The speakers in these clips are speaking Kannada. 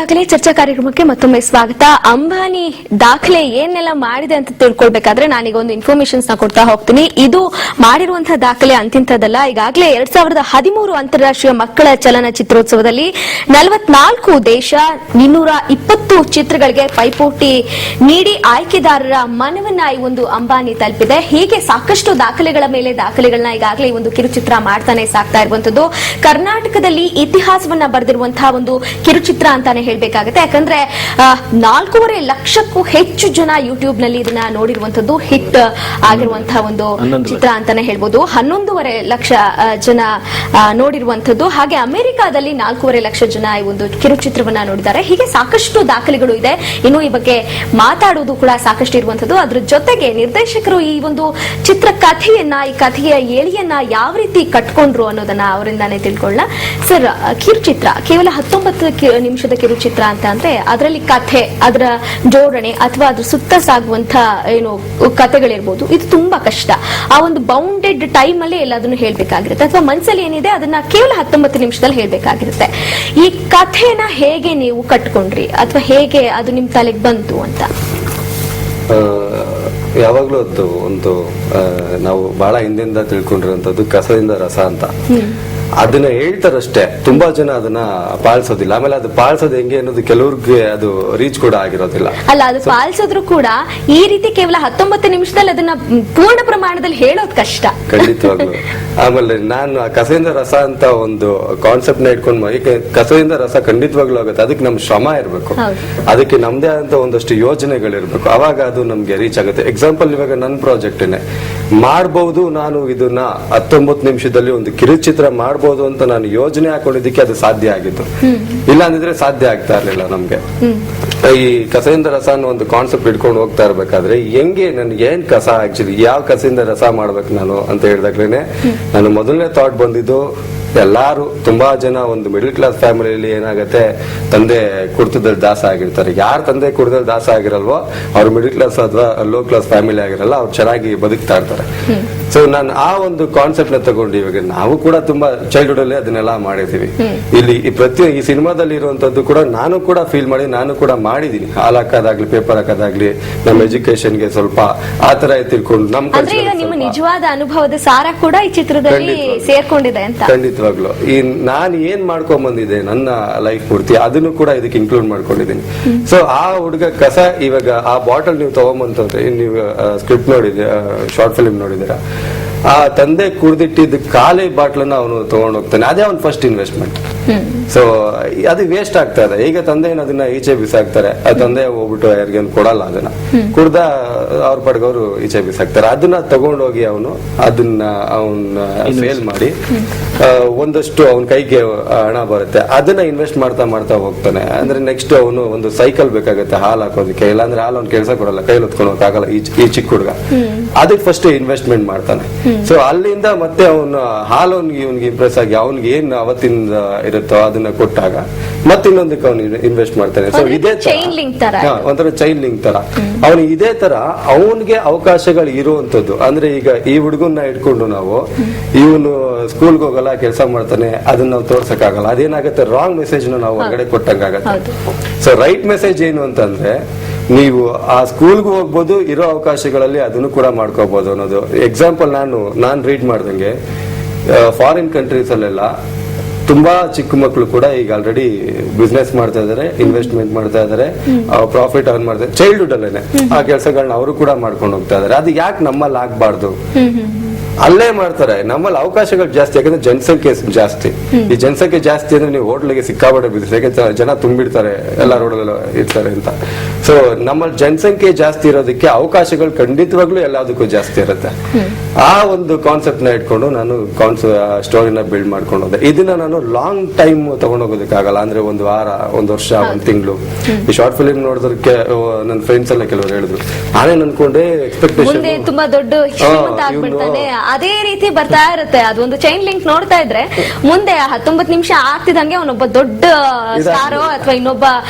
ದಾಖಲೆ ಚರ್ಚಾ ಕಾರ್ಯಕ್ರಮಕ್ಕೆ ಮತ್ತೊಮ್ಮೆ ಸ್ವಾಗತ. ಅಂಬಾನಿ ದಾಖಲೆ ಏನೆಲ್ಲ ಮಾಡಿದೆ ಅಂತ ತಿಳ್ಕೊಳ್ಬೇಕಾದ್ರೆ ನಾನೀಗ ಒಂದು ಇನ್ಫಾರ್ಮೇಶನ್ಸ್ ನ ಕೊಡ್ತಾ ಹೋಗ್ತೀನಿ. ಇದು ಮಾಡಿರುವಂತಹ ದಾಖಲೆ ಅಂತಿಂತದಲ್ಲ. ಈಗಾಗಲೇ 2013 ಅಂತಾರಾಷ್ಟ್ರೀಯ ಮಕ್ಕಳ ಚಲನಚಿತ್ರೋತ್ಸವದಲ್ಲಿ 44 ದೇಶ 220 ಚಿತ್ರಗಳಿಗೆ ಪೈಪೋಟಿ ನೀಡಿ ಆಯ್ಕೆದಾರರ ಮನವನ್ನ ಈ ಒಂದು ಅಂಬಾನಿ ತಲುಪಿದೆ. ಹೀಗೆ ಸಾಕಷ್ಟು ದಾಖಲೆಗಳ ಮೇಲೆ ದಾಖಲೆಗಳನ್ನ ಈಗಾಗಲೇ ಈ ಒಂದು ಕಿರುಚಿತ್ರ ಮಾಡ್ತಾನೆ ಸಾಕ್ತಾ ಇರುವಂತದ್ದು. ಕರ್ನಾಟಕದಲ್ಲಿ ಇತಿಹಾಸವನ್ನ ಬರೆದಿರುವಂತಹ ಒಂದು ಕಿರುಚಿತ್ರ ಅಂತಾನೆ ಹೇಳ್ಬೇಕಾಗುತ್ತೆ. ಯಾಕಂದ್ರೆ 4.5 ಲಕ್ಷಕ್ಕೂ ಹೆಚ್ಚು ಜನ ಯೂಟ್ಯೂಬ್ ನಲ್ಲಿ ಇದನ್ನ ನೋಡಿರುವಂತದ್ದು, ಹಿಟ್ ಆಗಿರುವಂತಹ ಒಂದು ಚಿತ್ರ ಅಂತಾನೆ ಹೇಳ್ಬೋದು. 11.5 ಲಕ್ಷ ಜನ ನೋಡಿರುವಂತದ್ದು. ಹಾಗೆ ಅಮೆರಿಕಾದಲ್ಲಿ 4.5 ಲಕ್ಷ ಜನ ಈ ಒಂದು ಕಿರುಚಿತ್ರವನ್ನ ನೋಡಿದ್ದಾರೆ. ಹೀಗೆ ಸಾಕಷ್ಟು ದಾಖಲೆಗಳು ಇದೆ. ಇನ್ನು ಈ ಬಗ್ಗೆ ಮಾತಾಡುವುದು ಕೂಡ ಸಾಕಷ್ಟು ಇರುವಂತದ್ದು. ಅದ್ರ ಜೊತೆಗೆ ನಿರ್ದೇಶಕರು ಈ ಒಂದು ಚಿತ್ರ ಕಥೆಯನ್ನ, ಈ ಕಥೆಯ ಏಳಿಯನ್ನ ಯಾವ ರೀತಿ ಕಟ್ಕೊಂಡ್ರು ಅನ್ನೋದನ್ನ ಅವರಿಂದಾನೇ ತಿಳ್ಕೊಳ್ಳೋಣ. ಸರ್, ಕಿರುಚಿತ್ರ ಕೇವಲ 19 ನಿಮಿಷದ ಕಿರುಚಿತ್ರ ಅಂತ ಅಂದ್ರೆ ಅದರಲ್ಲಿ ಕಥೆ, ಅದರ ಜೋಡಣೆ ಅಥವಾ ಅದ್ರ ಸುತ್ತ ಸಾಗುವಂತ ಏನು ಕಥೆಗಳಿರ್ಬೋದು, ಇದು ತುಂಬಾ ಕಷ್ಟ. ಆ ಒಂದು ಬೌಂಡೆಡ್ ಟೈಮ್ ಅಲ್ಲಿ ಎಲ್ಲದನ್ನು ಹೇಳ್ಬೇಕಾಗಿರುತ್ತೆ, ಅಥವಾ ಮನಸ್ಸಲ್ಲಿ ಏನಿದೆ ಅದನ್ನ ಕೇವಲ 19 ನಿಮಿಷದಲ್ಲಿ ಹೇಳ್ಬೇಕಾಗಿರುತ್ತೆ. ಈ ಕಥೆನ ಹೇಗೆ ನೀವು ಕಟ್ಕೊಂಡ್ರಿ ಅಥವಾ ಹೇಗೆ ಅದು ನಿಮ್ ತಲೆಗೆ ಬಂತು ಅಂತ? ಯಾವಾಗ್ಲೂ ಒಂದು ನಾವು ಬಹಳ ಹಿಂದಿಂದ ತಿಳ್ಕೊಂಡಿರುವಂತದ್ದು ಕಸದಿಂದ ರಸ ಅಂತ. ಅದನ್ನ ಹೇಳ್ತಾರಷ್ಟೇ, ತುಂಬಾ ಜನ ಅದನ್ನ ಪಾಲಿಸೋದಿಲ್ಲ. ಆಮೇಲೆ ಅದು ಪಾಲಿಸೋದು ಹೆಂಗೆ ಅನ್ನೋದು ಕೆಲವ್ರಿಗೆ ಅದು ರೀಚ್ ಕೂಡ ಆಗಿರೋದಿಲ್ಲ. ಅಲ್ಲ, ಅದು ಪಾಲಿಸಿದ್ರು ಕೂಡ ಈ ರೀತಿ ಕೇವಲ 19 ನಿಮಿಷದಲ್ಲಿ ಅದನ್ನ ಪೂರ್ಣ ಪ್ರಮಾಣದಲ್ಲಿ ಹೇಳೋದು ಕಷ್ಟ, ಖಂಡಿತವಾಗ್ಲು. ಆಮೇಲೆ ನಾನು ಆ ಕಸದಿಂದ ರಸ ಅಂತ ಒಂದು ಕಾನ್ಸೆಪ್ಟ್ ನ ಇಟ್ಕೊಂಡು, ಕಸದಿಂದ ರಸ ಖಂಡಿತವಾಗ್ಲೂ ಆಗುತ್ತೆ. ಅದಕ್ಕೆ ನಮ್ ಶ್ರಮ ಇರ್ಬೇಕು, ಅದಕ್ಕೆ ನಮ್ದೇ ಆದಂತ ಒಂದಷ್ಟು ಯೋಜನೆಗಳಿರ್ಬೇಕು, ಅವಾಗ ಅದು ನಮ್ಗೆ ರೀಚ್ ಆಗುತ್ತೆ. ಎಕ್ಸಾಂಪಲ್, ಇವಾಗ ನನ್ನ ಪ್ರಾಜೆಕ್ಟ್ ಮಾಡಬಹುದು, ನಾನು ಇದನ್ನ 19 ನಿಮಿಷದಲ್ಲಿ ಒಂದು ಕಿರುಚಿತ್ರ ಮಾಡಬಹುದು ಅಂತ ನಾನು ಯೋಜನೆ ಹಾಕೊಂಡಿದ್ದಕ್ಕೆ ಅದು ಸಾಧ್ಯ ಆಗಿತ್ತು. ಇಲ್ಲ ಅಂದಿದ್ರೆ ಸಾಧ್ಯ ಆಗ್ತಾ ಇರ್ಲಿಲ್ಲ ನಮ್ಗೆ. ಈ ಕಸದಿಂದ ರಸ ಅನ್ನೋ ಒಂದು ಕಾನ್ಸೆಪ್ಟ್ ಇಟ್ಕೊಂಡು ಹೋಗ್ತಾ ಇರ್ಬೇಕಾದ್ರೆ ಹೆಂಗೆ ನನ್ಗೆ ಏನ್ ಕಸ, ಆಕ್ಚುಲಿ ಯಾವ ಕಸದಿಂದ ರಸ ಮಾಡ್ಬೇಕು ನಾನು ಅಂತ ಹೇಳಿದಾಗ್ಲೇನೆ ನಾನು ಮೊದಲನೇ ಥಾಟ್ ಬಂದಿದ್ದು, ಎಲ್ಲಾರು ತುಂಬಾ ಜನ ಒಂದು ಮಿಡಲ್ ಕ್ಲಾಸ್ ಫ್ಯಾಮಿಲಿಯಲ್ಲಿ ಏನಾಗತ್ತೆ, ತಂದೆ ಕುಡಿತದಲ್ಲಿ ದಾಸ ಆಗಿರ್ತಾರೆ. ಯಾರು ತಂದೆ ಕುಡಿದಲ್ಲಿ ದಾಸ ಆಗಿರಲ್ವೋ ಅವ್ರು ಮಿಡಲ್ ಕ್ಲಾಸ್ ಅಥವಾ ಲೋ ಕ್ಲಾಸ್ ಫ್ಯಾಮಿಲಿ ಆಗಿರಲ್ಲ, ಅವ್ರು ಚೆನ್ನಾಗಿ ಬದುಕ್ತಾ ಇರ್ತಾರೆ. ಸೊ ನಾನು ಆ ಒಂದು ಕಾನ್ಸೆಪ್ಟ್ ನ ತಗೊಂಡು, ಇವಾಗ ನಾವು ಕೂಡ ತುಂಬಾ ಚೈಲ್ಡ್ಹುಡ್ ಅಲ್ಲಿ ಅದನ್ನೆಲ್ಲ ಮಾಡಿದೀವಿ. ಇಲ್ಲಿ ಈ ಸಿನಿಮಾದಲ್ಲಿ ಇರುವಂತದ್ದು ಕೂಡ ನಾನು ಕೂಡ ಫೀಲ್ ಮಾಡಿ, ನಾನು ಕೂಡ ಮಾಡಿದೀನಿ. ಹಾಲ್ ಹಾಕೋದಾಗ್ಲಿ, ಪೇಪರ್ ಹಾಕೋದಾಗ್ಲಿ, ನಮ್ಮ ಎಜುಕೇಶನ್ ಗೆ ಸ್ವಲ್ಪ ಆ ತರ ತಿಳ್ಕೊಂಡು ನಮ್ಮ ನಿಮ್ಮ ನಿಜವಾದ ಅನುಭವದ ಸಾರ ಕೂಡ ಈ ಚಿತ್ರದಲ್ಲಿ ಸೇರ್ಕೊಂಡಿದೆ ಅಂತ. ಖಂಡಿತವಾಗ್ಲು ಈ ನಾನು ಏನ್ ಮಾಡ್ಕೊಂಡ್ ಬಂದಿದೆ ನನ್ನ ಲೈಫ್ ಪೂರ್ತಿ, ಅದನ್ನು ಕೂಡ ಇದಕ್ಕೆ ಇನ್ಕ್ಲೂಡ್ ಮಾಡ್ಕೊಂಡಿದ್ದೀನಿ. ಸೊ ಆ ಹುಡುಗ ಕಸ, ಇವಾಗ ಆ ಬಾಟಲ್ ನೀವು ತಗೊಂಬಂತಂದ್ರೆ, ನೀವು ಸ್ಕ್ರಿಪ್ಟ್ ನೋಡಿದ್ರೆ, ಶಾರ್ಟ್ ಫಿಲ್ಮ್ ನೋಡಿದಿರ, ಆ ತಂದೆ ಕುಡ್ದಿಟ್ಟಿದ್ದ ಖಾಲಿ ಬಾಟ್ಲನ್ನ ಅವನು ತಗೊಂಡು ಹೋಗ್ತಾನೆ. ಅದೇ ಅವ್ನ ಫಸ್ಟ್ ಇನ್ವೆಸ್ಟ್ಮೆಂಟ್. ಸೊ ಅದು ವೇಸ್ಟ್ ಆಗ್ತಾ ಇದೆ. ಈಗ ತಂದೆ ಅದನ್ನ ಈಚೆ ಬಿಸಾಕ್ತಾರೆ, ಆ ತಂದೆ ಹೋಗ್ಬಿಟ್ಟು ಯಾರಿಗೇನು ಕೊಡಲ್ಲ, ಅದನ್ನ ಕುಡ್ದ ಅವ್ರ ಪಡ್ಗವ್ರು ಈಚೆ ಬಿಸಾಕ್ತಾರೆ. ಅದನ್ನ ತಗೊಂಡೋಗಿ ಅವನು ಅದನ್ನ ಸೇಲ್ ಮಾಡಿ ಒಂದಷ್ಟು ಅವನ ಕೈಗೆ ಹಣ ಬರುತ್ತೆ, ಅದನ್ನ ಇನ್ವೆಸ್ಟ್ ಮಾಡ್ತಾ ಮಾಡ್ತಾ ಹೋಗ್ತಾನೆ. ಅಂದ್ರೆ ನೆಕ್ಸ್ಟ್ ಅವನು ಒಂದು ಸೈಕಲ್ ಬೇಕಾಗುತ್ತೆ ಹಾಲು ಹಾಕೋದಕ್ಕೆ, ಇಲ್ಲಾಂದ್ರೆ ಹಾಲು ಅವ್ನು ಕೆಲಸ ಕೊಡಲ್ಲ, ಕೈಲಿ ಹೊತ್ಕೊಂಡು ಹೋಗಕ್ಕಾಗಲ್ಲ ಈ ಚಿಕ್ಕ ಹುಡುಗ. ಅದಕ್ಕೆ ಫಸ್ಟ್ ಇನ್ವೆಸ್ಟ್ಮೆಂಟ್ ಮಾಡ್ತಾನೆ. ಸೊ ಅಲ್ಲಿಂದ ಮತ್ತೆ ಅವನು ಹಾಲು ಇವನ್ಗೆ ಇಂಪ್ರೆಸ್ ಆಗಿ ಅವನ್ಗೆ ಏನ್ ಅವತ್ತಿಂದ ಇರುತ್ತೋ ಅದನ್ನ ಕೊಟ್ಟಾಗ ಮತ್ತೆ ಇನ್ನೊಂದಕ್ಕೆ ಅವನು ಇನ್ವೆಸ್ಟ್ ಮಾಡ್ತಾನೆ. ಸೊ ಇದೇ ಒಂಥರ ಚೈನ್ ಲಿಂಕ್ ತರ ಅವನು ಇದೇ ತರ ಅವನ್ಗೆ ಅವಕಾಶಗಳು ಇರುವಂತದ್ದು. ಅಂದ್ರೆ ಈಗ ಈ ಹುಡುಗನ್ನ ಇಟ್ಕೊಂಡು ನಾವು, ಇವನು ಸ್ಕೂಲ್ಗೆ ಹೋಗಲ್ಲ, ಕೆಲಸ ಮಾಡ್ತಾನೆ, ಅದನ್ನ ನಾವು ತೋರ್ಸಕ್ಕಾಗಲ್ಲ. ಅದೇನಾಗುತ್ತೆ, ರಾಂಗ್ ಮೆಸೇಜ್ ನಾವು ಹೊರಗಡೆ ಕೊಟ್ಟಂಗಾಗತ್ತೆ. ಸೊ ರೈಟ್ ಮೆಸೇಜ್ ಏನು ಅಂತಂದ್ರೆ, ನೀವು ಆ ಸ್ಕೂಲ್ಗೂ ಹೋಗ್ಬೋದು, ಇರೋ ಅವಕಾಶಗಳಲ್ಲಿ ಅದನ್ನು ಕೂಡ ಮಾಡ್ಕೋಬಹುದು ಅನ್ನೋದು. ಎಕ್ಸಾಂಪಲ್, ನಾನು ರೀಡ್ ಮಾಡ್ದಂಗೆ ಫಾರಿನ್ ಕಂಟ್ರೀಸ್ ಅಲ್ಲೆಲ್ಲ ತುಂಬಾ ಚಿಕ್ಕ ಮಕ್ಕಳು ಕೂಡ ಈಗ ಆಲ್ರೆಡಿ ಬಿಸ್ನೆಸ್ ಮಾಡ್ತಾ ಇದಾರೆ, ಇನ್ವೆಸ್ಟ್ಮೆಂಟ್ ಮಾಡ್ತಾ ಇದಾರೆ, ಪ್ರಾಫಿಟ್ ಅರ್ನ್ ಮಾಡ್ತಾರೆ. ಚೈಲ್ಡ್ಹುಡ್ ಅಲ್ಲೇನೆ ಆ ಕೆಲಸಗಳನ್ನ ಅವರು ಕೂಡ ಮಾಡ್ಕೊಂಡು ಹೋಗ್ತಾ ಇದಾರೆ. ಅದು ಯಾಕೆ ನಮ್ಮಲ್ಲಿ ಆಗ್ಬಾರ್ದು? ಅಲ್ಲೇ ಮಾಡ್ತಾರೆ. ನಮ್ಮಲ್ಲಿ ಅವಕಾಶಗಳು ಜಾಸ್ತಿ, ಯಾಕಂದ್ರೆ ಜನಸಂಖ್ಯೆ ಜಾಸ್ತಿ. ಈ ಜನಸಂಖ್ಯೆ ಜಾಸ್ತಿ ಅಂದ್ರೆ ನೀವು ಹೋಟ್ಲಿಗೆ ಸಿಕ್ಕಾಪಟ್ಟೆ ಬಿದ್ದರೆ, ಯಾಕಂದ್ರೆ ಜನ ತುಂಬಿಡ್ತಾರೆ, ಎಲ್ಲ ರೋಡಲ್ಲಿ ಇರ್ತಾರೆ ಅಂತ. ಸೊ ನಮ್ಮಲ್ಲಿ ಜನಸಂಖ್ಯೆ ಜಾಸ್ತಿ ಇರೋದಕ್ಕೆ ಅವಕಾಶಗಳು ಖಂಡಿತವಾಗ್ಲೂ ಎಲ್ಲದಕ್ಕೂ ಜಾಸ್ತಿ ಇರುತ್ತೆ. ಆ ಒಂದು ಕಾನ್ಸೆಪ್ಟ್ ನ ಇಟ್ಕೊಂಡು ನಾನು ಸ್ಟೋರಿನ ಬಿಲ್ಡ್ ಮಾಡ್ಕೊಂಡು ಹೋದೆ. ಇದನ್ನ ನಾನು ಲಾಂಗ್ ಟೈಮ್ ತಗೊಂಡೋಗೋದಕ್ಕಾಗಲ್ಲ. ಅಂದ್ರೆ ಒಂದು ವಾರ, ಒಂದು ವರ್ಷ, ಒಂದು ತಿಂಗಳು. ಈ ಶಾರ್ಟ್ ಫಿಲ್ಮ್ ನೋಡೋದಕ್ಕೆ ನನ್ನ ಫ್ರೆಂಡ್ಸ್ ಎಲ್ಲ ಕೆಲವರು ಹೇಳಿದ್ರು, ನಾನೇನ್ ಅನ್ಕೊಂಡೆ ಎಕ್ಸ್ಪೆಕ್ಟೇಷನ್ ತುಂಬಾ ದೊಡ್ಡ ಅದೇ ರೀತಿ ಬರ್ತಾ ಇರುತ್ತೆ. ಅದೊಂದು ಚೈನ್ ಲಿಂಕ್ ನೋಡ್ತಾ ಇದ್ರೆ ಮುಂದೆ 19 ನಿಮಿಷ ಆಗ್ತಿದಂಗೆ ಅವನೊಬ್ಬ ದೊಡ್ಡ ಸ್ಟಾರೋ ಅಥವಾ ಇನ್ನೊಬ್ಬ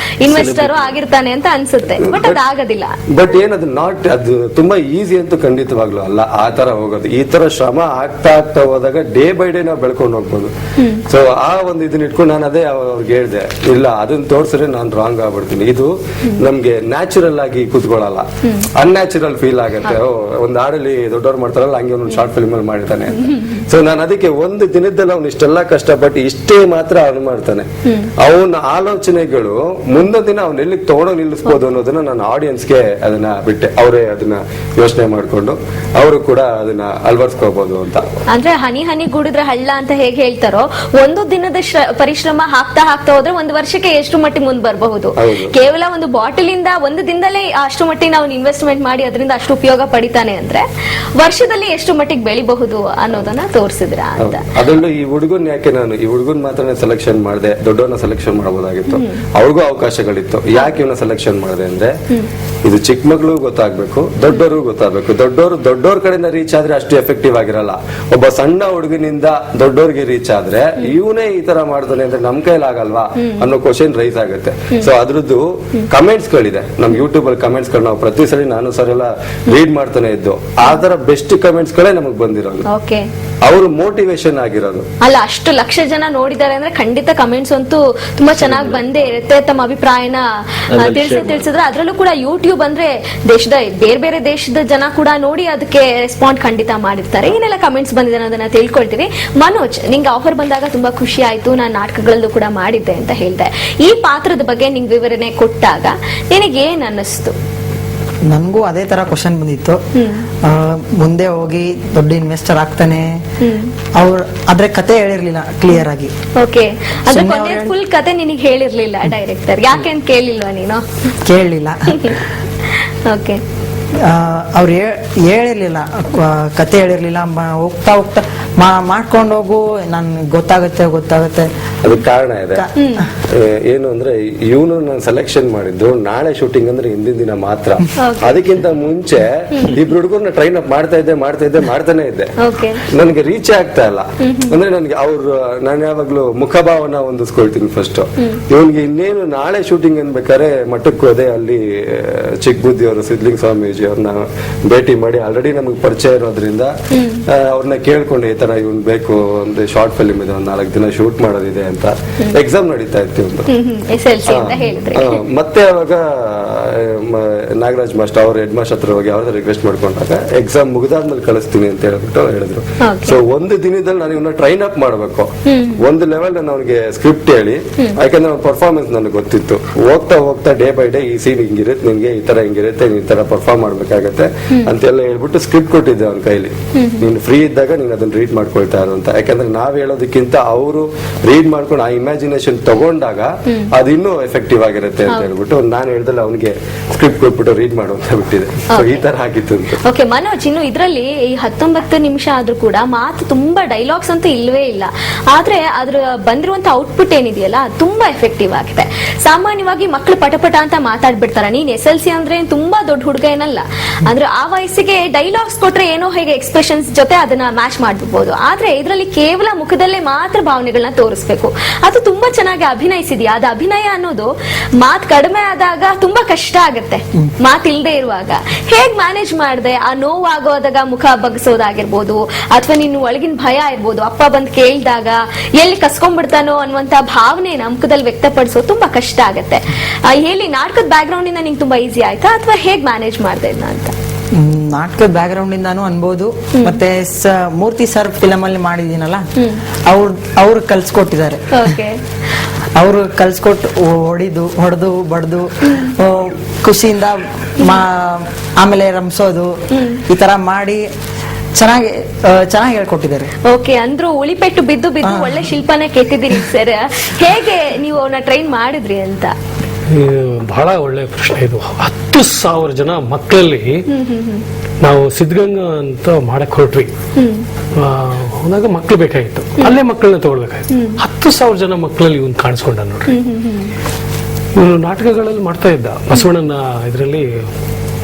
ಇನ್ವೆಸ್ಟರೋ ಆಗಿರ್ತಾನೆ ಅಂತ ಅನ್ಸುತ್ತೆ. ಬಟ್ ಅದಾಗೋದಿಲ್ಲ. ಬಟ್ ಏನದು ನಾಟ್ ಅದು ತುಂಬಾ ಈಸಿ ಅಂತೂ ಖಂಡಿತವಾಗ್ಲೂ ಅಲ್ಲ ಆ ತರ ಹೋಗೋದು. ಈ ತರ ಶ್ರಮ ಆಗ್ತಾ ಹೋದಾಗ ಡೇ ಬೈ ಡೇ ನಾವು ಬೆಳ್ಕೊಂಡು ಹೋಗ್ಬೋದು. ಸೊ ಆ ಒಂದು ಇದನ್ನ ಇಟ್ಕೊಂಡು ನಾನು ಅದೇ ಅವ್ರಿಗೆ ಹೇಳಿದೆ, ಇಲ್ಲ ಅದನ್ನ ತೋರ್ಸಿದ್ರೆ ನಾನು ರಾಂಗ್ ಆಗ್ಬಿಡ್ತೀನಿ. ಇದು ನಮ್ಗೆ ನ್ಯಾಚುರಲ್ ಆಗಿ ಕೂತ್ಕೊಳ್ಳಲ್ಲ, ಅನ್ಯಾಚುರಲ್ ಫೀಲ್ ಆಗುತ್ತೆ. ಒಂದ್ ಹಾಡಲ್ಲಿ ದೊಡ್ಡವ್ರು ಮಾಡ್ತಾರಲ್ಲ ಹಂಗೆ ಒಂದು ಶಾರ್ಟ್ ಫಿಲ್ಮ್ ಅಲ್ಲಿ ಮಾಡಿರ್ತಾನೆ. ಸೊ ನಾನು ಅದಕ್ಕೆ ಒಂದು ದಿನದಲ್ಲಿ ಅವ್ನು ಇಷ್ಟೆಲ್ಲ ಕಷ್ಟಪಟ್ಟು ಇಷ್ಟೇ ಮಾತ್ರ ಅವನು ಮಾಡ್ತಾನೆ. ಅವನ ಆಲೋಚನೆಗಳು ಮುಂದೊಂದು ದಿನ ಅವ್ನ ಎಲ್ಲಿಗೆ ತಗೊಂಡೋಗಿ ನಿಲ್ಲಿಸಬಹುದು ಅನ್ನೋದನ್ನ ನಾನು ಆಡಿಯನ್ಸ್ಗೆ ಅದನ್ನ ಬಿಟ್ಟೆ. ಅವರೇ ಅದನ್ನ ಯೋಚನೆ ಮಾಡ್ಕೊಂಡು ಅವರು ಕೂಡ ಅದನ್ನ ಅಳವಡಿಸ್ಕೋಬಹುದು ಅಂತ. ಅಂದ್ರೆ ಹನಿ ಹನಿ ಗೂಡಿದ್ರೆ ಹಳ್ಳ ಅಂತ ಹೇಗೆ ಹೇಳ್ತಾರೋ, ಒಂದು ದಿನದ ಪರಿಶ್ರಮ ಹಾಕ್ತಾ ಹೋದ್ರೆ ಒಂದು ವರ್ಷಕ್ಕೆ ಎಷ್ಟು ಮಟ್ಟಿಗೆ ಮುಂದೆ ಬರಬಹುದು. ಕೇವಲ ಒಂದು ಬಾಟಲ್ ಇಂದ ಒಂದು ದಿನದಲ್ಲೇ ಅಷ್ಟು ಮಟ್ಟಿಗೆ ನಾವು ಇನ್ವೆಸ್ಟ್ಮೆಂಟ್ ಮಾಡಿ ಅದರಿಂದ ಅಷ್ಟು ಉಪಯೋಗ ಪಡಿತಾನೆ ಅಂದ್ರೆ ವರ್ಷದಲ್ಲಿ ಎಷ್ಟು ಮಟ್ಟಿಗೆ ಬೆಳಿಬಹುದು ಅನ್ನೋದನ್ನ ತೋರಿಸಿದ್ರ ಅಂತ. ಅದರಲ್ಲೂ ಈ ಹುಡುಗನ್ ಯಾಕೆ ನಾನು ಈ ಹುಡುಗನ್ ಮಾತ್ರ ಸೆಲೆಕ್ಷನ್ ಮಾಡಿದೆ, ದೊಡ್ಡವನ್ನ ಸೆಲೆಕ್ಷನ್ ಮಾಡಬಹುದಾಗಿತ್ತು. ಅವ್ರಿಗೂ ಅವಕಾಶಗಳಿತ್ತು. ಯಾಕೆ ಇವನ್ನ ಸೆಲೆಕ್ಷನ್ ಮಾಡಿದೆ ಅಂದ್ರೆ ಇದು ಚಿಕ್ಕ ಮಗಳು ಗೊತ್ತಾಗ್ಬೇಕು, ದೊಡ್ಡವರು ಗೊತ್ತಾಗ್ಬೇಕು. ದೊಡ್ಡವ್ರ ಕಡೆಯಿಂದ ರೀಚ್ ಆದ್ರೆ ಅಷ್ಟು ಎಫೆಕ್ಟಿವ್ ಆಗಿರಲ್ಲ. ಒಬ್ಬ ಸಣ್ಣ ಹುಡುಗನಿಂದ ದೊಡ್ಡವ್ರಿಗೆ ರೀಚ್ ಆದ್ರೆ ಇವನೇ ಈ ತರ ಮಾಡ್ತಾನೆ ಅಂದ್ರೆ ನಮ್ ಕೈಲಿ ಆಗಲ್ವಾ ಅನ್ನೋ ಕ್ವಶನ್ ರೈಸ್ ಆಗುತ್ತೆ. ಸೊ ಅದ್ರದ್ದು ಕಮೆಂಟ್ಸ್ ಗಳಿದೆ ನಮ್ ಯೂಟ್ಯೂಬ್ ಅಲ್ಲಿ. ಕಮೆಂಟ್ಸ್ ಗಳು ನಾವು ಪ್ರತಿ ಸರಿ ನಾನು ಸರ್ ಎಲ್ಲ ರೀಡ್ ಮಾಡ್ತಾನೆ ಇದ್ದು, ಆ ತರ ಬೆಸ್ಟ್ ಕಮೆಂಟ್ಸ್ ಗಳೇ ನಮಗ್ ಬಂದಿರೋದು, ಅವರು ಮೋಟಿವೇಶನ್ ಆಗಿರೋದು. ಅಲ್ಲ, ಅಷ್ಟು ಲಕ್ಷ ಜನ ನೋಡಿದ್ದಾರೆ ಅಂದ್ರೆ ಖಂಡಿತ ಕಮೆಂಟ್ಸ್ ಅಂತೂ ತುಂಬಾ ಚೆನ್ನಾಗಿ ಬಂದೇ ಇರುತ್ತೆ. ತಮ್ಮ ಅಭಿಪ್ರಾಯನ ತಿಳಿಸಿದ್ರೆ ಅದ್ರಲ್ಲೂ ಕೂಡ ಯೂಟ್ಯೂಬ್ ಅಂದ್ರೆ ದೇಶದ ಬೇರೆ ದೇಶದ ಜನ ಕೂಡ ನೋಡಿ ಅದಕ್ಕೆ ರೆಸ್ಪಾಂಡ್ ಖಂಡಿತ ಮಾಡಿರ್ತಾರೆ. ಏನೆಲ್ಲ ಕಮೆಂಟ್ಸ್ ಬಂದಿದೆ ಅನ್ನೋದನ್ನ ತಿಳ್ಕೊಳ್ತೀವಿ. ಮನೋಜ್, ನಿಂಗೆ ಆಫರ್ ಬಂದಾಗ ತುಂಬಾ ಖುಷಿ ಆಯ್ತು, ನಾನು ನಾಟಕಗಳಲ್ಲೂ ಕೂಡ ಮಾಡಿದ್ದೆ ಅಂತ ಹೇಳ್ದೆ. ಈ ಪಾತ್ರದ ಬಗ್ಗೆ ನಿಂಗೆ ವಿವರಣೆ ಕೊಟ್ಟಾಗ ನಿನಗೆ ಏನ್ ಅನ್ನಿಸ್ತು? ನನ್ಗೂ ಅದೇ ತರ ಕ್ವಶನ್ ಬಂದಿತ್ತು. ಮುಂದೆ ಹೋಗಿ ದೊಡ್ಡ ಇನ್ವೆಸ್ಟರ್ ಆಗ್ತಾನೆ, ಆದ್ರೆ ಕತೆ ಹೇಳಿರ್ಲಿಲ್ಲ ಕ್ಲಿಯರ್ ಆಗಿ. ಓಕೆ, ಅದ್ರ ಫುಲ್ ಕತೆ ನಿನಗೆ ಹೇಳಿರ್ಲಿಲ್ಲ ಡೈರೆಕ್ಟರ್? ಯಾಕೆ ಅಂತ ಕೇಳಿಲ್ವಾ ನೀನು? ಕೇಳಲಿಲ್ಲ. ಓಕೆ, ಅವ್ರು ಹೇಳಿರ್ಲಿಲ್ಲ, ಕತೆ ಹೇಳಿರ್ಲಿಲ್ಲ. ಹೋಗ್ತಾ ಹೋಗ್ತಾ ಮಾಡ್ಕೊಂಡು ಹೋಗು, ನನ್ ಗೊತ್ತಾಗುತ್ತೆ. ಅದಕ್ಕೆ ಕಾರಣ ಇದೆ. ಏನು ಅಂದ್ರೆ ಇವನು ನಾನು ಸೆಲೆಕ್ಷನ್ ಮಾಡಿದ್ದು ನಾಳೆ ಶೂಟಿಂಗ್ ಅಂದ್ರೆ ಹಿಂದಿನ ದಿನ ಮಾತ್ರ. ಅದಕ್ಕಿಂತ ಮುಂಚೆ ಇಬ್ರು ಹುಡುಗರನ್ನ ಟ್ರೈನ್ ಅಪ್ ಮಾಡ್ತಾನೆ ಇದ್ದೆ. ನನ್ಗೆ ರೀಚ್ ಆಗ್ತಾ ಇಲ್ಲ. ಅಂದ್ರೆ ನನ್ಗೆ ನಾನು ಯಾವಾಗ್ಲೂ ಮುಖಭಾವನ ಹೊಂದಿಸ್ಕೊಳ್ತೀನಿ ಫಸ್ಟ್. ಇವನ್ಗೆ ಇನ್ನೇನು ನಾಳೆ ಶೂಟಿಂಗ್ ಅನ್ಬೇಕಾದ್ರೆ ಮಠಕ್ಕೆ ಹೋದೆ. ಅಲ್ಲಿ ಚಿಕ್ಕ ಬುದ್ಧಿ ಅವರು ಸಿದ್ಲಿಂಗ ಸ್ವಾಮೀಜಿ ಅವ್ರನ್ನ ಭೇಟಿ ಮಾಡಿ ಆಲ್ರೆಡಿ ನಮಗ್ ಪರಿಚಯ ಇರೋದ್ರಿಂದ ಅವ್ರನ್ನ ಕೇಳ್ಕೊಂಡು ಈ ತರ ಇವನ್ ಬೇಕು, ಒಂದು ಶಾರ್ಟ್ ಫಿಲ್ಮ್ ಇದೆ, ಒಂದ್ 4 ದಿನ ಶೂಟ್ ಮಾಡೋದಿದೆ ಅಂತ. ಎಕ್ಸಾಮ್ ನಡೀತಾ ಇತ್ತು ಒಂದು. ಮತ್ತೆ ಅವಾಗ ನಾಗರಾಜ್ ಮಾಸ್ಟರ್ ಅವ್ರ ಹೆಡ್ ಮಾಸ್ಟರ್ ಹತ್ರ ಹೋಗಿ ಅವ್ರದ್ದು ರಿಕ್ವೆಸ್ಟ್ ಮಾಡ್ಕೊಂಡಾಗ ಎಕ್ಸಾಮ್ ಮುಗಿದಾದ್ಮೇಲೆ ಕಳಿಸ್ತೀನಿ ಅಂತ ಹೇಳ್ಬಿಟ್ಟು ಹೇಳಿದ್ರು. ಸೊ ಒಂದು ದಿನದಲ್ಲಿ ನಾನು ಇವನ್ನ ಟ್ರೈನ್ ಅಪ್ ಮಾಡ್ಬೇಕು. ಒಂದು ಲೆವೆಲ್ ನಾನು ಅವ್ನಿಗೆ ಸ್ಕ್ರಿಪ್ಟ್ ಹೇಳಿ, ಯಾಕಂದ್ರೆ ಅವ್ನ ಪರ್ಫಾರ್ಮೆನ್ಸ್ ನನಗೆ ಗೊತ್ತಿತ್ತು. ಹೋಗ್ತಾ ಡೇ ಬೈ ಡೇ ಈ ಸೀನ್ ಹಿಂಗಿರುತ್ತೆ, ನಿನ್ಗೆ ಈ ತರ ಹಿಂಗಿರುತ್ತೆ, ನೀನ್ ಈ ತರ ಪರ್ಫಾರ್ಮ್ ಮಾಡ್ಬೇಕಾಗತ್ತೆ ಅಂತೆಲ್ಲ ಹೇಳ್ಬಿಟ್ಟು ಸ್ಕ್ರಿಪ್ಟ್ ಕೊಟ್ಟಿದ್ದೆ ಅವ್ನ ಕೈಲಿ. ನೀನ್ ಫ್ರೀ ಇದ್ದಾಗ ನೀನ್ ಅದನ್ನ ರೀಡ್ ಮಾಡ್ಕೊಳ್ತಾ ಇರು ಅಂತ. ಯಾಕಂದ್ರೆ ನಾವ್ ಹೇಳೋದಕ್ಕಿಂತ ಅವರು ರೀಡ್ ಮಾಡ್ಕೊಂಡು ಆ ಇಮ್ಯಾಜಿನೇಷನ್ ತಗೊಂಡಾಗ ಅದು ಇನ್ನೂ ಎಫೆಕ್ಟಿವ್ ಆಗಿರುತ್ತೆ ಅಂತ ಹೇಳ್ಬಿಟ್ಟು ನಾನು ಹೇಳ್ದಲ್ಲ ಅವನಿಗೆ ಸ್ಕ್ರಿಪ್ಟ್ ಕೊಟ್ಬಿಟ್ಟು ರೀಡ್ ಮಾಡುವಂತ ಬಿಟ್ಟಿದೆ. ಈ ತರ ಆಗಿತ್ತು ಅಂತ. ಓಕೆ ಮನೋಜ್, ಇನ್ನು ಇದ್ರಲ್ಲಿ 19 ನಿಮಿಷ ಆದ್ರೂ ಕೂಡ ಮಾತು ತುಂಬಾ ಡೈಲಾಗ್ಸ್ ಅಂತೂ ಇಲ್ವೇ ಇಲ್ಲ. ಆದ್ರೆ ಅದ್ರ ಬಂದಿರುವಂತ ಔಟ್ಪುಟ್ ಏನಿದೆಯಲ್ಲ ತುಂಬಾ ಎಫೆಕ್ಟಿವ್ ಆಗಿದೆ. ಸಾಮಾನ್ಯವಾಗಿ ಮಕ್ಕಳು ಪಟಪಟ ಅಂತ ಮಾತಾಡ್ಬಿಡ್ತಾರ. ನೀನ್ SLC ಅಂದ್ರೆ ತುಂಬಾ ದೊಡ್ಡ ಹುಡುಗ ಏನಲ್ಲ. ಅಂದ್ರೆ ಆ ವಯಸ್ಸಿಗೆ ಡೈಲಾಗ್ಸ್ ಕೊಟ್ರೆ ಏನೋ ಹೇಗೆ ಎಕ್ಸ್ಪ್ರೆಷನ್ಸ್ ಜೊತೆ ಅದನ್ನ ಮ್ಯಾಚ್ ಮಾಡ್ಬಿಡ್ಬೋದು. ಆದ್ರೆ ಇದರಲ್ಲಿ ಕೇವಲ ಮುಖದಲ್ಲೇ ಮಾತ್ರ ಭಾವನೆಗಳನ್ನ ತೋರಿಸ್ಬೇಕು. ಅದು ತುಂಬಾ ಚೆನ್ನಾಗಿ ಅಭಿನಯಿಸಿದ್ಯಾ. ಅದು ಅಭಿನಯ ಅನ್ನೋದು ಮಾತ್ ಕಡಿಮೆ ಆದಾಗ ತುಂಬಾ ಕಷ್ಟ ಆಗುತ್ತೆ. ಮಾತಿಲ್ದೆ ಇರುವಾಗ ಹೇಗ್ ಮ್ಯಾನೇಜ್ ಮಾಡಿದೆ? ಆ ನೋವಾಗೋದಾಗ ಮುಖ ಬಗ್ಸೋದಾಗಿರ್ಬೋದು, ಅಥವಾ ನಿನ್ನ ಒಳಗಿನ ಭಯ ಇರ್ಬೋದು, ಅಪ್ಪ ಬಂದ್ ಕೇಳಿದಾಗ ಎಲ್ಲಿ ಕಸ್ಕೊಂಡ್ಬಿಡ್ತಾನೋ ಅನ್ನುವಂತ ಭಾವನೆನ ಮುಖದಲ್ಲಿ ವ್ಯಕ್ತಪಡಿಸೋದು ತುಂಬಾ ಕಷ್ಟ ಆಗತ್ತೆ. ಹೇಳಿ, ನಾಟಕದ ಬ್ಯಾಕ್ ಗ್ರೌಂಡ್ ಇಂದ ನಿಂಗೆ ತುಂಬಾ ಈಸಿ ಆಯ್ತಾ ಅಥವಾ ಹೇಗ್ ಮ್ಯಾನೇಜ್ ಮಾಡಿದೆ ಇದನ್ನ ಅಂತ? ನಾಟಕದ ಬ್ಯಾಕ್ ಗ್ರೌಂಡ್ ಇಂದಾನು ಅನ್ಬೋದು. ಮತ್ತೆ ಮೂರ್ತಿ ಸರ್ ಫಿಲಮ್ ಅಲ್ಲಿ ಮಾಡಿದೀನಲ್ಲ, ಅವ್ರು ಕಲ್ಸ್ಕೊಟ್ಟಿದ್ದಾರೆ. ಅವರು ಕಲ್ಸ್ಕೊಟ್ಟು ಹೊಡೆದು ಬಡ್ದು ಖುಷಿಯಿಂದ ಆಮೇಲೆ ರಂಸೋದು ಈ ತರ ಮಾಡಿ ಚೆನ್ನಾಗಿ ಹೇಳ್ಕೊಟ್ಟಿದ್ದಾರೆ. ಓಕೆ, ಅಂದ್ರೂ ಉಳಿಪೆಟ್ಟು ಬಿದ್ದು ಒಳ್ಳೆ ಶಿಲ್ಪನೇ ಕೆತ್ತಿದ್ದೀರಿ ಸರ್. ಹೇಗೆ ನೀವು ಅವನ್ನ ಟ್ರೈನ್ ಮಾಡಿದ್ರಿ ಅಂತ? ಬಹಳ ಒಳ್ಳೆ ಪ್ರಶ್ನೆ ಇದು. 10,000 ಜನ ಮಕ್ಕಳಲ್ಲಿ ನಾವು ಸಿದ್ಧಗಂಗಾ ಅಂತ ಮಾಡಕ್ ಹೊರಟ್ವಿ. ಹೋದಾಗ ಮಕ್ಳು ಬೇಕಾಗಿತ್ತು, ಅಲ್ಲೇ ಮಕ್ಕಳನ್ನ ತಗೊಳ್ಬೇಕಾಗಿತ್ತು. 10,000 ಜನ ಮಕ್ಕಳಲ್ಲಿ ಇವನ್ ಕಾಣಿಸ್ಕೊಂಡ ನೋಡ್ರಿ. ಇವನು ನಾಟಕಗಳಲ್ಲಿ ಮಾಡ್ತಾ ಇದ್ದ, ಬಸವಣ್ಣನ ಇದರಲ್ಲಿ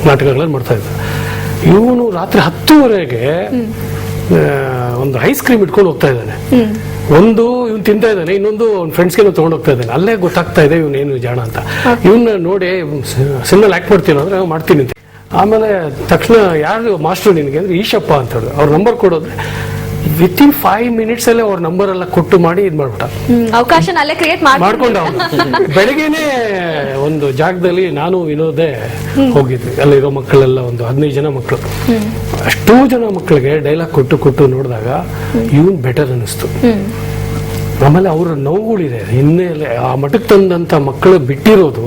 ನಾಟಕಗಳಲ್ಲಿ ಮಾಡ್ತಾ ಇದ್ದ. ಇವನು ರಾತ್ರಿ 10:30ಗೆ ಒಂದು ಐಸ್ ಕ್ರೀಮ್ ಇಟ್ಕೊಂಡು ಹೋಗ್ತಾ ಇದ್ದಾನೆ. ಒಂದು ಇವ್ನು ತಿಂತಾ ಇದ್ದಾನೆ, ಇನ್ನೊಂದು ಅವ್ನ ಫ್ರೆಂಡ್ಸ್ಗೆ ತಗೊಂಡು ಹೋಗ್ತಾ ಇದ್ದಾನೆ. ಅಲ್ಲೇ ಗೊತ್ತಾಗ್ತಾ ಇದೆ ಇವನೇನು ಜಾಣ ಅಂತ. ಇವನ್ನ ನೋಡಿ ಸಿನಿಮಾ ಆಕ್ಟ್ ಮಾಡ್ತೀನೋ ಅಂದ್ರೆ ಮಾಡ್ತೀನಿ ಅಂತ. ಆಮೇಲೆ ತಕ್ಷಣ ಯಾರು ಮಾಸ್ಟರ್ ನಿನಗೆ ಅಂದ್ರೆ ಈಶಪ್ಪ ಅಂತ ಹೇಳಿದ್ರು. ಅವ್ರ ನಂಬರ್ ಕೊಡೋದ್ರೆ ವಿತಿನ್ 5 minutes ಅಲ್ಲೇ ಅವ್ರ ನಂಬರ್ ಎಲ್ಲ ಕೊಟ್ಟು ಮಾಡಿ ಇದ್ ಮಾಡ್ಬಿಟ್ಟ. ಅವಕಾಶ ಅಲ್ಲೇ ಕ್ರಿಯೇಟ್ ಮಾಡ್ಕೊಂಡ ಅವನು. ಬೆಳಗ್ಗೆನೆ ಒಂದು ಜಾಗದಲ್ಲಿ ನಾನು ವಿನೋದೇ ಹೋಗಿದ್ವಿ. ಅಲ್ಲಿರೋ ಮಕ್ಕಳೆಲ್ಲ ಒಂದು 15 ಜನ ಮಕ್ಕಳು. ಅಷ್ಟೂ ಜನ ಮಕ್ಕಳಿಗೆ ಡೈಲಾಗ್ ಕೊಟ್ಟು ನೋಡಿದಾಗ ಇವನ್ ಬೆಟರ್ ಅನಿಸ್ತು. ಆಮೇಲೆ ಅವ್ರ ನೋವುಗಳಿದೆ ಹಿನ್ನೆಲೆ. ಆ ಮಠಕ್ಕೆ ತಂದಂತ ಮಕ್ಕಳು ಬಿಟ್ಟಿರೋದು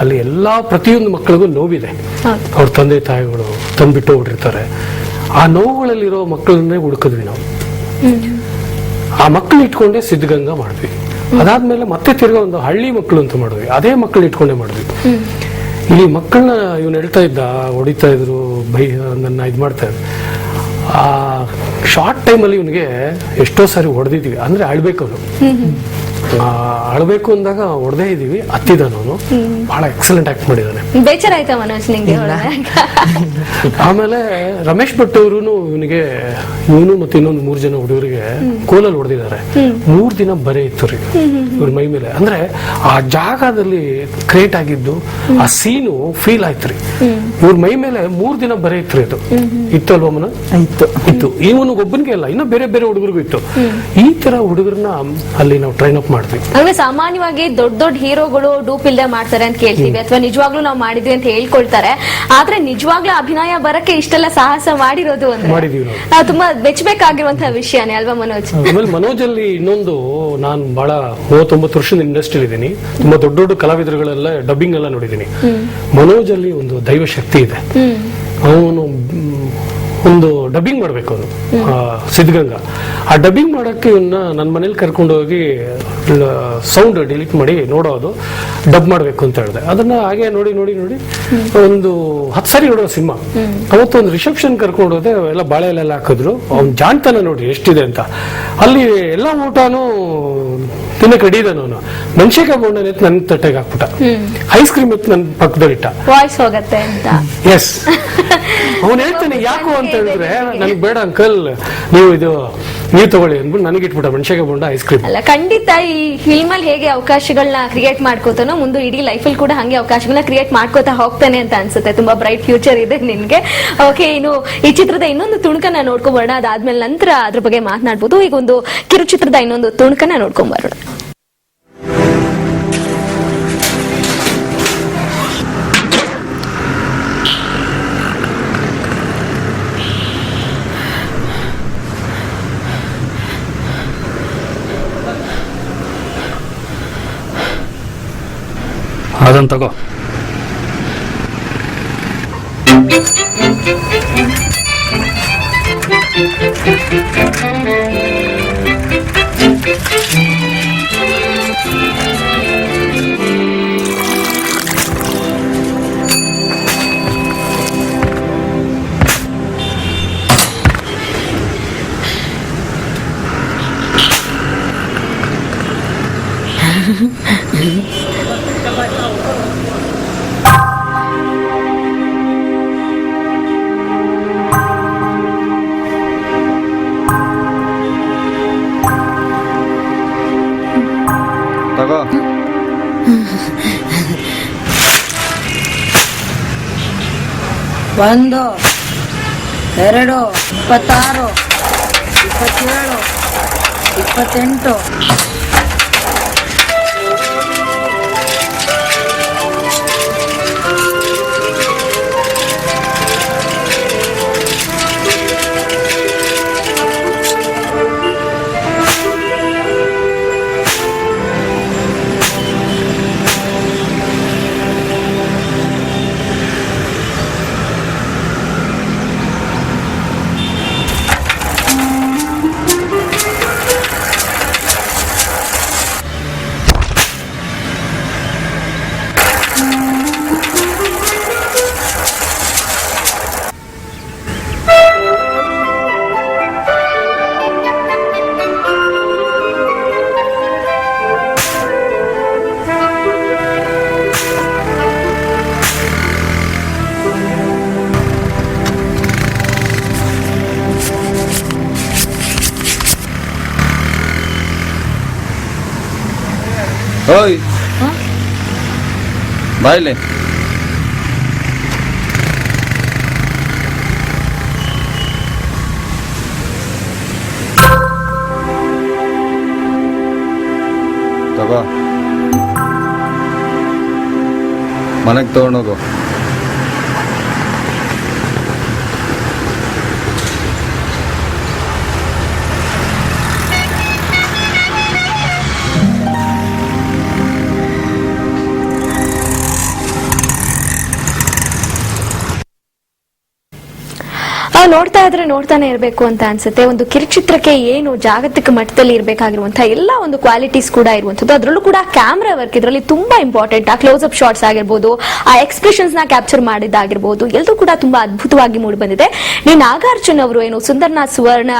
ಅಲ್ಲಿ ಎಲ್ಲಾ ಪ್ರತಿಯೊಂದು ಮಕ್ಕಳಿಗೂ ನೋವಿದೆ. ಅವ್ರ ತಂದೆ ತಾಯಿಗಳು ತಂದ್ಬಿಟ್ಟು ಹೋಗ್ಬಿಟ್ಟಿರ್ತಾರೆ. ಆ ನೋವುಗಳಲ್ಲಿರೋ ಮಕ್ಕಳನ್ನೇ ಹುಡುಕಿದ್ವಿ ನಾವು. ಆ ಮಕ್ಕಳು ಇಟ್ಕೊಂಡೆ ಸಿದ್ಧಗಂಗಾ ಮಾಡಿದ್ವಿ. ಅದಾದ್ಮೇಲೆ ಮತ್ತೆ ತಿರ್ಗಾ ಒಂದು ಹಳ್ಳಿ ಮಕ್ಕಳು ಅಂತ ಮಾಡಿದ್ವಿ. ಅದೇ ಮಕ್ಕಳು ಇಟ್ಕೊಂಡೆ ಮಾಡಿದ್ವಿ. ಇಲ್ಲಿ ಮಕ್ಕಳನ್ನ ಇವನು ಹೇಳ್ತಾ ಇದ್ದ, ಹೊಡಿತಾ ಇದ್ರು, ನನ್ನ ಇದ್ ಮಾಡ್ತಾ ಇದ್ರು. ಆ ಶಾರ್ಟ್ ಟೈಮಲ್ಲಿ ಇವನಿಗೆ ಎಷ್ಟೋ ಸಾರಿ ಹೊಡೆದಿದ್ವಿ. ಅಂದ್ರೆ ಅಳ್ಬೇಕು ಅವನು. ಅಳ್ಬೇಕು ಅಂದಾಗ ಹೊಡೆದೇ ಇದೀವಿ. ಹತ್ತಿದಾನವನು ಬಹಳ ಎಕ್ಸಲೆಂಟ್ ಆಕ್ಟ್ ಮಾಡಿದ್ದಾನೆ. ಬೇಜಾರ ಆಯ್ತಾ ಮನೋಜ್ ನಿಂಗೆ? ಆಮೇಲೆ ರಮೇಶ್ ಭಟ್ ಅವರು ಇವನು ಮತ್ತೆ ಇನ್ನೊಂದು 3 ಜನ ಹುಡುಗರಿಗೆ ಕೋಲಲ್ಲಿ ಹೊಡೆದಿದ್ದಾರೆ. 3 ದಿನ ಬರೇ ಇತ್ತು ರೀ ಇವ್ರ ಮೈ ಮೇಲೆ. ಅಂದ್ರೆ ಆ ಜಾಗದಲ್ಲಿ ಕ್ರಿಯೇಟ್ ಆಗಿದ್ದು ಆ ಸೀನು ಫೀಲ್ ಆಯ್ತು ರೀ. ಇವ್ರ ಮೈ ಮೇಲೆ 3 ದಿನ ಬರೇ ಇತ್ತು. ಇದು ಇತ್ತು ಅಲ್ವಾ ಮನ? ಇತ್ತು. ಇವನಿಗೆ ಒಬ್ಬನಿಗೆ ಅಲ್ಲ, ಇನ್ನು ಬೇರೆ ಬೇರೆ ಹುಡುಗರಿಗೂ ಇತ್ತು. ಈ ತರ ಹುಡುಗರನ್ನ ಅಲ್ಲಿ ನಾವು ಟ್ರೈನ್ ಅಪ್ ಮಾಡ್ತೀವಿ. ಅಂದ್ರೆ ಸಾಮಾನ್ಯವಾಗಿ ದೊಡ್ಡ ಹೀರೋಗಳು ಡೂಪ್ ಇಲ್ದೆ ಮಾಡ್ತಾರೆ ಅಂತ ಕೇಳ್ತೀವಿ, ಅಥವಾ ನಿಜವಾಗ್ಲೂ ನಾವು ಮಾಡಿದ್ವಿ ಅಂತ ಹೇಳ್ಕೊಳ್ತಾರೆ. ಆದ್ರೆ ನಿಜವಾಗ್ಲೂ ಅಭಿನಯ ಬರಕ್ಕೆ ಇಷ್ಟೆಲ್ಲ ಸಾಹಸ ಮಾಡಿರೋದು ಅಂದ್ರೆ ತುಂಬಾ ಬೆಚ್ಚಬೇಕಾಗಿರುವಂತಹ ವಿಷಯನೇ ಅಲ್ವಾ ಮನೋಜ್? ಆಮೇಲೆ ಮನೋಜ್ ಅಲ್ಲಿ ಇನ್ನೊಂದು, ನಾನು ಬಹಳ 39 ವರ್ಷದ ಇಂಡಸ್ಟ್ರಿ ಇದ್ದೀನಿ. ತುಂಬಾ ದೊಡ್ಡ ದೊಡ್ಡ ಕಲಾವಿದರುಗಳೆಲ್ಲ ಡಬ್ಬಿಂಗ್ ಎಲ್ಲ ನೋಡಿದ್ದೀನಿ. ಮನೋಜ್ ಅಲ್ಲಿ ಒಂದು ದೈವ ಶಕ್ತಿ ಇದೆ. ಅವನು ಒಂದು ಡಬ್ಬಿಂಗ್ ಮಾಡ್ಬೇಕು ಅವನು ಸಿದ್ಧಗಂಗಾ. ಆ ಡಬ್ಬಿಂಗ್ ಮಾಡಕ್ಕೆ ಇವನ್ನ ನನ್ನ ಮನೇಲಿ ಕರ್ಕೊಂಡು ಹೋಗಿ ಸೌಂಡ್ ಡಿಲೀಟ್ ಮಾಡಿ ನೋಡೋದು, ಡಬ್ ಮಾಡ್ಬೇಕು ಅಂತ ಹೇಳಿದೆ. ಅದನ್ನ ಹಾಗೆ ನೋಡಿ ಒಂದು 10 ಸಾರಿ ನೋಡೋ ಸಿನಿಮಾ. ಅವತ್ತು ಒಂದು ರಿಸೆಪ್ಷನ್ ಕರ್ಕೊಂಡು ಹೋದೆ. ಎಲ್ಲ ಬಾಳೆ ಎಲ್ಲ ಹಾಕಿದ್ರು. ಅವ್ನ್ ಜಾಣ್ತಾನ ನೋಡಿ ಎಷ್ಟಿದೆ ಅಂತ. ಅಲ್ಲಿ ಎಲ್ಲ ಊಟನೂ ತಿನ್ನಕ್ ರೆಡಿ ಇದ್ದಾನ ಅವನು. ಮೆಣಸಿನಕಾಯಿ ಬೋಂಡ ನನ್ ತಟ್ಟೆಗೆ ಹಾಕ್ಬಿಟ್ಟ. ಐಸ್ ಕ್ರೀಮ್ ಎತ್ತು ನನ್ ಪಕ್ಕದಲ್ಲಿ ಇಟ್ಟ. ವಾಯ್ಸ್ ಹೋಗತ್ತೆ ಅಂತ. ಎಸ್. ಅವನು ಹೇಳ್ತಾನೆ ಯಾಕೋ ಅಂತ ಹೇಳಿದ್ರೆ, ನನ್ಗೆ ಬೇಡ ಅಂಕಲ್, ನೀವು ತಗೊಳ್ಳಿ ಅಂದ್ಬಿಟ್ಟು ನನಗೆ ಇಟ್ಬಿಟ್ಟ ಮೆಣಸಿನಕಾಯಿ ಬೋಂಡ ಐಸ್ ಕ್ರೀಮ್. ಅಲ್ಲ, ಖಂಡಿತ ಈ ಫಿಲ್ಮ್ ಅಲ್ಲಿ ಹೇಗೆ ಅವಕಾಶಗಳನ್ನ ಕ್ರಿಯೇಟ್ ಮಾಡ್ಕೋತಾನೋ ಮುಂದೆ ಇಡೀ ಲೈಫ್ ಅಲ್ಲಿ ಕೂಡ ಹಂಗೆ ಅವಕಾಶಗಳನ್ನ ಕ್ರಿಯೇಟ್ ಮಾಡ್ಕೋತಾ ಹೋಗ್ತಾನೆ ಅಂತ ಅನ್ಸುತ್ತೆ. ತುಂಬಾ ಬ್ರೈಟ್ ಫ್ಯೂಚರ್ ಇದೆ ನಿನ್ಗೆ. ಓಕೆ, ಇನ್ನು ಈ ಚಿತ್ರದ ಇನ್ನೊಂದು ತುಣುಕನ್ನ ನೋಡ್ಕೊಂಬರೋಣ. ಅದಾದ್ಮೇಲೆ ನಂತರ ಅದ್ರ ಬಗ್ಗೆ ಮಾತನಾಡ್ಬೋದು. ಈಗ ಒಂದು ಕಿರುಚಿತ್ರದ ಇನ್ನೊಂದು ತುಣುಕನ್ನ ನೋಡ್ಕೊಂಬರೋಣ. ಅದನ್ನ ತಗೋ. ತಗೋ. 1, 2, 26, 27, 28. ಓಯ್ ಬಾಯ್ಲಿ. ತಗೋ ಮನೆಗೆ ತಗೊಂಡೋಗು. ನೋಡ್ತಾ ಇದ್ರೆ ನೋಡ್ತಾನೆ ಇರಬೇಕು ಅಂತ ಅನ್ಸುತ್ತೆ. ಒಂದು ಕಿರುಚಿತ್ರಕ್ಕೆ ಏನು ಜಾಗತಿಕ ಮಟ್ಟದಲ್ಲಿ ಇರಬೇಕಾಗಿರುವಂತಹ ಎಲ್ಲ ಒಂದು ಕ್ವಾಲಿಟೀಸ್ ಕೂಡ ಇರುವಂತದ್ದು. ಅದರಲ್ಲೂ ಕೂಡ ಕ್ಯಾಮ್ರಾ ವರ್ಕ್ ಇದರಲ್ಲಿ ತುಂಬಾ ಇಂಪಾರ್ಟೆಂಟ್. ಆ ಕ್ಲೋಸ್ ಅಪ್ ಶಾಟ್ಸ್ ಆಗಿರ್ಬೋದು, ಆ ಎಕ್ಸ್ಪ್ರೆಷನ್ಸ್ ನ ಕ್ಯಾಪ್ಚರ್ ಮಾಡಿದ್ದಾಗಿರ್ಬೋದು, ಎಲ್ಲರೂ ಕೂಡ ತುಂಬಾ ಅದ್ಭುತವಾಗಿ ಮೂಡಿ ಬಂದಿದೆ. ನಾಗಾರ್ಜುನ್ ಅವರು ಏನು ಸುಂದರ್ನಾಥ್ ಸುವರ್ಣ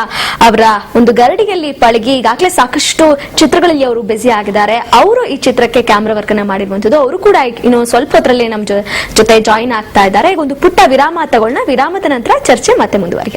ಅವರ ಒಂದು ಗರಡಿಯಲ್ಲಿ ಪಳಗಿ ಈಗಾಗಲೇ ಸಾಕಷ್ಟು ಚಿತ್ರಗಳಲ್ಲಿ ಅವರು ಬ್ಯುಸಿ ಆಗಿದ್ದಾರೆ. ಅವರು ಈ ಚಿತ್ರಕ್ಕೆ ಕ್ಯಾಮ್ರಾ ವರ್ಕ್ ಅನ್ನ ಮಾಡಿರುವಂತದ್ದು. ಅವರು ಕೂಡ ಇನ್ನು ಸ್ವಲ್ಪ ಹೊತ್ತರಲ್ಲಿ ನಮ್ಮ ಜೊತೆ ಜಾಯಿನ್ ಆಗ್ತಾ ಇದ್ದಾರೆ. ಈಗ ಒಂದು ಪುಟ್ಟ ವಿರಾಮ ತಗೊಳ್ಳೋಣ. ವಿರಾಮದ ನಂತರ ಚರ್ಚೆ ಮತ್ತೆ ಮುಂದುವರಿಯುತ್ತೆ.